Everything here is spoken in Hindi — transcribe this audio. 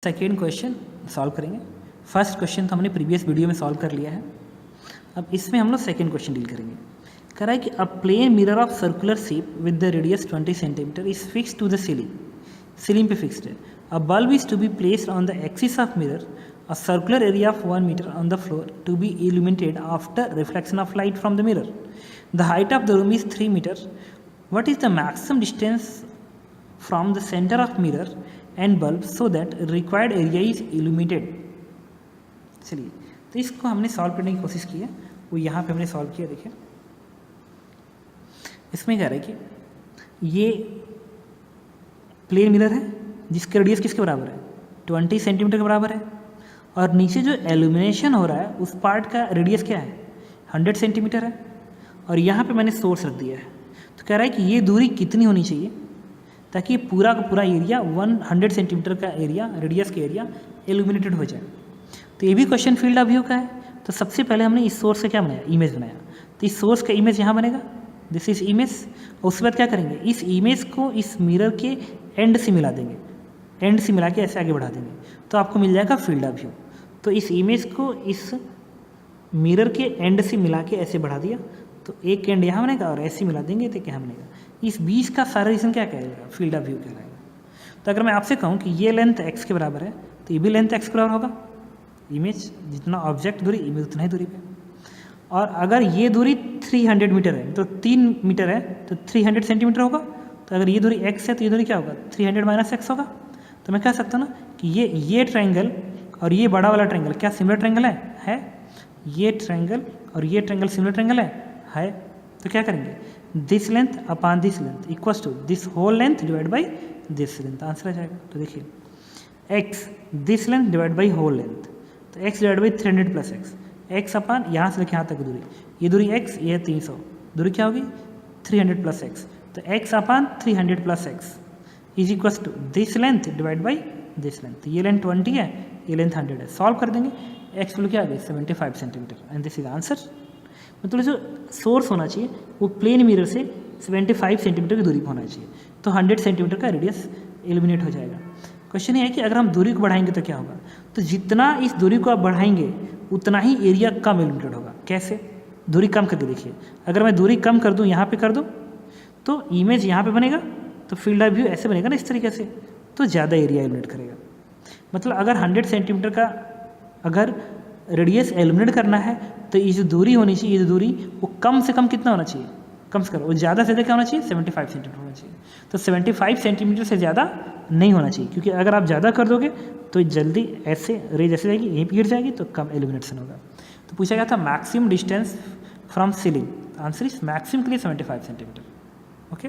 सेकेंड क्वेश्चन सॉल्व करेंगे। फर्स्ट क्वेश्चन तो हमने प्रीवियस वीडियो में सॉल्व कर लिया है, अब इसमें हम लोग सेकेंड क्वेश्चन डील करेंगे। कह रहा है कि a plane mirror of circular shape with the radius 20 centimetre is fixed to the ceiling, ceiling पे फिक्स्ड है। A bulb is to be placed on the axis of mirror, a circular area of 1 metre on the floor to be illuminated after reflection of light from the mirror. The height of the room is 3 metre. What is the maximum distance from the centre of mirror and bulb so that required area is illuminated। चलिए, तो इसको हमने सॉल्व करने की कोशिश की है, वो यहाँ पे हमने सॉल्व किया। देखिए इसमें कह रहा है कि ये प्लेन मिरर है जिसका रेडियस किसके बराबर है, 20 सेंटीमीटर के बराबर है, और नीचे जो एल्यूमिनेशन हो रहा है उस पार्ट का रेडियस क्या है, 100 सेंटीमीटर है, और यहाँ पे मैंने सोर्स रख दिया है। तो कह रहा है कि ये दूरी कितनी होनी चाहिए ताकि पूरा का पूरा एरिया 100 सेंटीमीटर का एरिया, रेडियस का एरिया एल्यूमिनेटेड हो जाए। तो ये भी क्वेश्चन फील्ड ऑफ व्यू का है। तो सबसे पहले हमने इस सोर्स का क्या बनाया, इमेज बनाया। तो इस सोर्स का इमेज यहाँ बनेगा, दिस इज इमेज। और उसके बाद क्या करेंगे, इस इमेज को इस मिरर के एंड से मिला देंगे, एंड से मिला के ऐसे आगे बढ़ा देंगे, तो आपको मिल जाएगा फील्ड ऑफ व्यू। तो इस इमेज को इस मिरर के एंड से मिला के ऐसे बढ़ा दिया, तो एक एंड यहाँ बनेगा और ऐसे मिला देंगे तो क्या बनेगा, इस बीच का सारा रीजन क्या कहलाएगा, फील्ड ऑफ व्यू कहलाएगा। तो अगर मैं आपसे कहूँ कि ये लेंथ x के बराबर है, तो ये भी लेंथ x के बराबर होगा। इमेज जितना ऑब्जेक्ट दूरी, इमेज उतना ही दूरी पे। और अगर ये दूरी 300 मीटर है, तो 3 मीटर है तो 300 सेंटीमीटर होगा। तो अगर ये दूरी x है तो ये दूरी क्या होगा, 300 माइनस x होगा। तो मैं कह सकता हूँ ना कि ये ट्रायंगल और ये बड़ा वाला ट्रायंगल क्या सिमिलर ट्रायंगल है? ये ट्रायंगल और ये ट्रायंगल सिमिलर ट्रायंगल है। तो क्या करेंगे, this length upon this length equals to this whole length divide by this length, answer आ जाएगा। तो देखिए x this length divide by whole length, तो x divide by 300 plus x upon यहाँ से लेके यहाँ तक दूरी, ये दूरी x, ये 300, दूरी क्या होगी 300 प्लस x। तो x upon 300 plus x is equals to this length divide by this length. ये लेंथ 20 है, ये लेंथ 100 है। सॉल्व कर देंगे, x वैल्यू क्या आ गई 75 centimetre, and this is answer. मतलब जो सोर्स होना चाहिए वो प्लेन मिरर से 75 सेंटीमीटर की दूरी पर होना चाहिए, तो 100 सेंटीमीटर का रेडियस एलिमिनेट हो जाएगा। क्वेश्चन ये है कि अगर हम दूरी को बढ़ाएंगे तो क्या होगा, तो जितना इस दूरी को आप बढ़ाएंगे उतना ही एरिया कम एलिमिनेटेड होगा। कैसे, दूरी कम करके देखिए, अगर मैं दूरी कम कर दूं, यहाँ पे कर दूं, तो इमेज यहाँ पे बनेगा, तो फील्ड ऑफ व्यू ऐसे बनेगा ना, इस तरीके से, तो ज़्यादा एरिया एलिमिनेट करेगा। मतलब अगर 100 सेंटीमीटर का अगर रेडियस एलिमिनेट करना है तो ये जो दूरी होनी चाहिए, ये जो दूरी वो कम से कम कितना होना चाहिए, कम से कम वो ज़्यादा से ज़्यादा क्या होना चाहिए, 75 सेंटीमीटर होना चाहिए। तो 75 सेंटीमीटर से ज़्यादा नहीं होना चाहिए, क्योंकि अगर आप ज़्यादा कर दोगे तो जल्दी ऐसे रे जैसे जाएगी, यहीं पर गिर जाएगी, तो कम एलिमिनेशन होगा। तो पूछा गया था maximum distance from ceiling, answer is maximum के लिए 75 सेंटीमीटर। ओके।